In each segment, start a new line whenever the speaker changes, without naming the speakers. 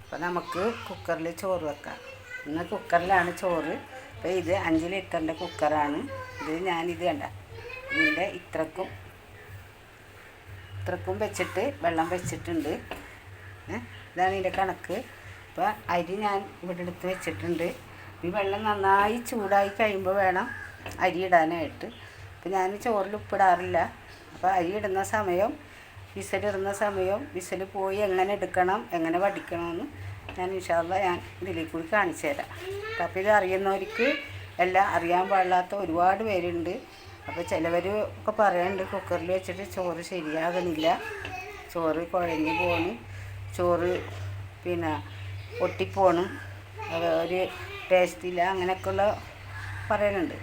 അപ്പോൾ നമുക്ക് കുക്കറിൽ ചോറ് വെക്കാം. ഇന്ന് കുക്കറിലാണ് ചോറ്. അപ്പോൾ ഇത് 5 ലിറ്ററിൻ്റെ കുക്കറാണ്. ഞാനിത് കണ്ട ഇതിൻ്റെ ഇത്രക്കും വെച്ചിട്ട് വെള്ളം വെച്ചിട്ടുണ്ട്. ഇതാണ് ഇതിൻ്റെ കണക്ക്. അപ്പോൾ അരി ഞാൻ ഇവിടെ എടുത്ത് വെച്ചിട്ടുണ്ട്. ഈ വെള്ളം നന്നായി ചൂടായി കഴിയുമ്പോൾ വേണം അരി ഇടാനായിട്ട്. അപ്പോൾ ഞാൻ ചോറിൽ ഉപ്പിടാറില്ല. അപ്പോൾ അരി ഇടുന്ന സമയം, വിസിലിടുന്ന സമയം, വിസിൽ പോയി എങ്ങനെ എടുക്കണം, എങ്ങനെ വടിക്കണമെന്ന് ഞാൻ ഞാൻ ഇതിലേക്ക് കൂടി കാണിച്ചു തരാം. അപ്പോൾ ഇത് അറിയുന്നവർക്ക് എല്ലാം അറിയാൻ പാടില്ലാത്ത ഒരുപാട് പേരുണ്ട്. അപ്പോൾ ചിലവർ ഒക്കെ പറയുന്നുണ്ട് കുക്കറിൽ വെച്ചിട്ട് ചോറ് ശരിയാകണില്ല, ചോറ് കുഴഞ്ഞു പോണ്, ചോറ് പൊട്ടിപ്പോണും, ഒരു ടേസ്റ്റില്ല, അങ്ങനെയൊക്കെയുള്ള പറയുന്നുണ്ട്.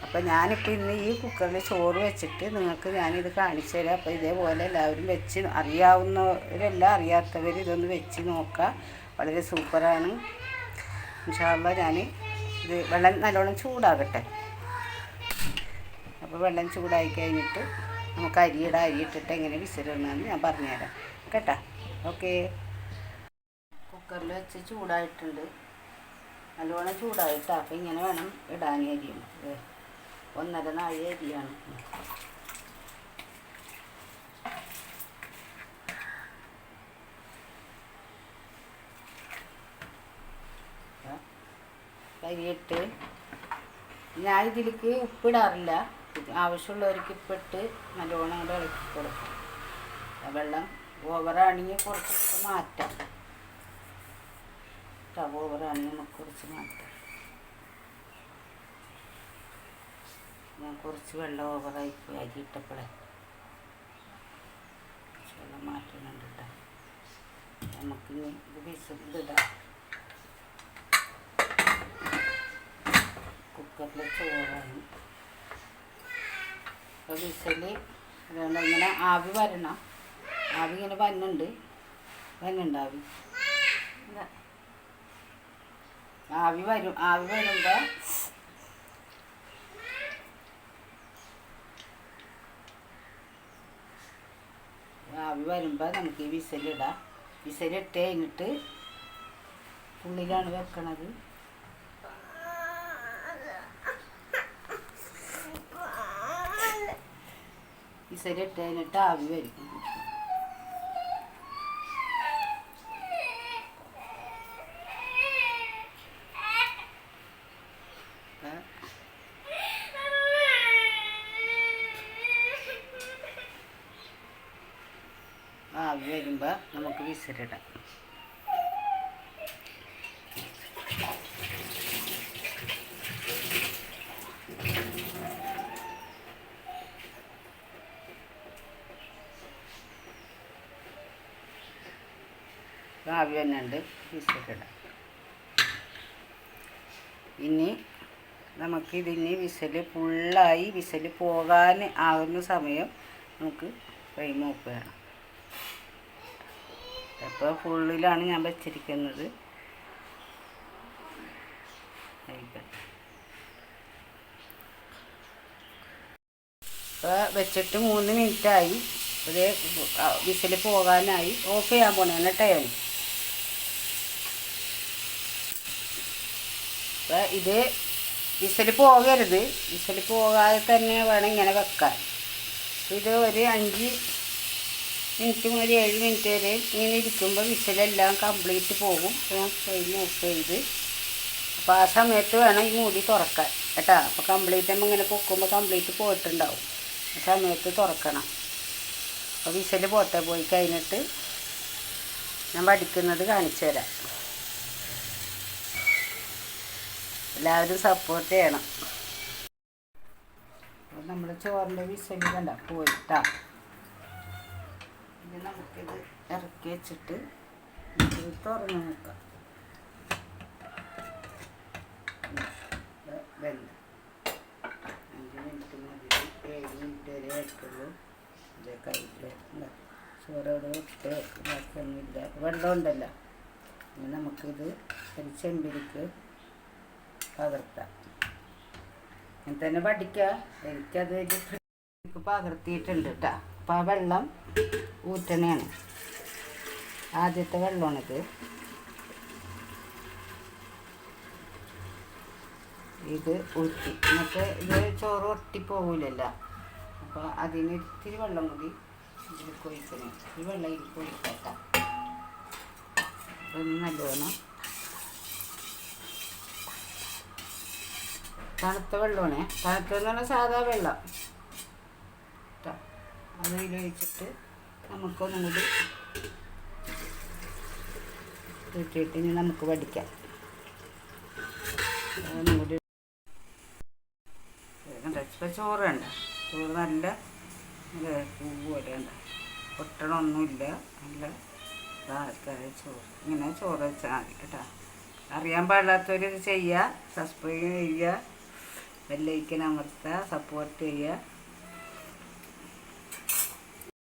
അപ്പോൾ ഞാനിപ്പോൾ ഇന്ന് ഈ കുക്കറിൽ ചോറ് വെച്ചിട്ട് നിങ്ങൾക്ക് ഞാനിത് കാണിച്ചു തരാം. അപ്പോൾ ഇതേപോലെ എല്ലാവരും വെച്ച് അറിയാവുന്നവരെല്ലാം അറിയാത്തവർ ഇതൊന്ന് വെച്ച് നോക്കുക. വളരെ സൂപ്പറാണ്. ഇൻഷാ അല്ലാഹ് ഞാൻ ഇത് വെള്ളം നല്ലോണം ചൂടാകട്ടെ. അപ്പോൾ വെള്ളം ചൂടായി കഴിഞ്ഞിട്ട് നമുക്ക് അരിയിട്ടിട്ട് എങ്ങനെ വിസിലിടണമെന്ന് ഞാൻ പറഞ്ഞുതരാം കേട്ടോ. ഓക്കെ. കുക്കറിൽ വെച്ച് ചൂടായിട്ടുണ്ട്, നല്ലോണം ചൂടായിട്ടാണ്. അപ്പോൾ ഇങ്ങനെ വേണം ഇടാൻ. അരിയും 1.5 നാഴി അരിയാണ്. അരിയിട്ട് ഞാൻ ഇതിലേക്ക് ഉപ്പിടാറില്ല. ആവശ്യമുള്ളവർക്ക് ഉപ്പിട്ട് നല്ലോണം കൂടെ ഇളക്കി കൊടുക്കും. വെള്ളം ഓവറാണെങ്കിൽ കുറച്ച് മാറ്റാം. ഓവറാണെങ്കിൽ നമുക്ക് കുറച്ച് മാറ്റാം. ഞാൻ കുറച്ച് വെള്ളം ഓവറായി പോയി അരി ഇട്ടപ്പോഴേ വെള്ളം മാറ്റുന്നുണ്ട് കേട്ടോ. നമുക്കിനി ഇത് വിസിലിടാം. കുക്കറിൽ ചോറാണ്. അപ്പോൾ വിസിൽ അതുകൊണ്ട് ഇങ്ങനെ ആവി വരണം. ആവി ഇങ്ങനെ വരുന്നുണ്ട് ആവി വരും. ആവി വരുമ്പോൾ നമുക്ക് ഈ വിസിലിടാം. വിസിലിട്ട് കഴിഞ്ഞിട്ട് ഉള്ളിലാണ് വെക്കണത്. വിസിലിട്ട് കഴിഞ്ഞിട്ട് ആവി വരും. ആവി വരുമ്പോൾ നമുക്ക് വിസിലിടാം. ആവി തന്നെയുണ്ട്, വിസിലിടാം. ഇനി നമുക്കിതിന് ഫുള്ളായി വിസിൽ പോകാൻ ആകുന്ന സമയം നമുക്ക് ഫ്ലെയിം ഓഫ് ചെയ്യണം. അപ്പോൾ ഫുള്ളിലാണ് ഞാൻ വെച്ചിരിക്കുന്നത്. ഇപ്പോൾ വെച്ചിട്ട് 3 മിനിറ്റായി. ഒരു വിസിൽ പോകാനായി. ഓഫ് ചെയ്യാൻ പോണേന്ന് ടൈം. അപ്പോൾ ഇത് വിസിൽ പോകരുത്. വിസിൽ പോകാതെ തന്നെ വേണം ഇങ്ങനെ വെക്കാൻ. ഇത് ഒരു 5 മിനിറ്റ് മുതൽ 7 മിനിറ്റ് വരെ ഇങ്ങനെ ഇരിക്കുമ്പോൾ വിസിലെല്ലാം കംപ്ലീറ്റ് പോകും. ഞാൻ ഫ്ലെയിം ഓഫ് ചെയ്ത്. അപ്പോൾ ആ സമയത്ത് വേണം ഈ മൂടി തുറക്കാൻ കേട്ടോ. അപ്പോൾ കംപ്ലീറ്റ് നമ്മൾ ഇങ്ങനെ പൊക്കുമ്പോൾ കംപ്ലീറ്റ് പോയിട്ടുണ്ടാവും. ആ സമയത്ത് തുറക്കണം. അപ്പോൾ വിസിൽ പോയി കഴിഞ്ഞിട്ട് ഞാൻ വടിക്കുന്നത് കാണിച്ചു തരാം. എല്ലാവരും സപ്പോർട്ട് ചെയ്യണം. അപ്പോൾ നമ്മൾ ചോറിൻ്റെ വിസിൽ കണ്ട പോയിട്ടാ. ഇനി നമുക്കിത് ഇറക്കി വെച്ചിട്ട് തുറന്ന് നോക്കാം. വെന്ത് 5 മിനിറ്റ് മതി. 7 മിനിറ്റ് വരെ ആയിട്ടുള്ളൂ. ഇത് കഴിക്കില്ല. ചോറോട് ഇട്ട് ഇതാക്കൊന്നുമില്ല. വെള്ളം ഉണ്ടല്ലോ. ഇനി നമുക്കിത് ഒരു ചെമ്പിലേക്ക് പകർത്താം. അങ്ങനെ തന്നെ പഠിക്കുക. എനിക്കത് പകർത്തിയിട്ടുണ്ട് കേട്ടോ. അപ്പോൾ ആ വെള്ളം ഊറ്റണയാണ്. ആദ്യത്തെ വെള്ളമാണിത്. ഇത് ഊറ്റി. എന്നിട്ട് ഇത് ചോറ് ഒട്ടിപ്പോകില്ലല്ലോ. അപ്പോൾ അതിന് ഇത്തിരി വെള്ളം കൂടി ഇതിൽ കൊഴിക്കണം. ഈ വെള്ളം ഇതിൽ കൊഴിക്കട്ട. അതൊന്ന് നല്ലോണം തണുത്ത വെള്ളമാണ്. തണുത്തതെന്ന് പറഞ്ഞാൽ സാധാ വെള്ളം കേട്ടോ. അത് ഇതിലൊഴിച്ചിട്ട് നമുക്കൊന്നും കൂടി ഊറ്റിയിട്ട് ഇനി നമുക്ക് വടിക്കാം. ഒന്നും കൂടി ഇപ്പം ചോറ് വേണ്ട. ചോറ് നല്ല പൂ പോലെ ഉണ്ട്. പൊട്ടണമൊന്നുമില്ല. നല്ല ഇതാൾക്കാരെ ചോറ്. ഇങ്ങനെ ചോറ് വെച്ചാൽ മതി കേട്ടോ. അറിയാൻ പാടില്ലാത്തവർ ഇത് ചെയ്യുക. സബ്സ്ക്രൈബ് ചെയ്യുക, ബെല്ലൈക്കൻ അമർത്തുക, സപ്പോർട്ട് ചെയ്യുക.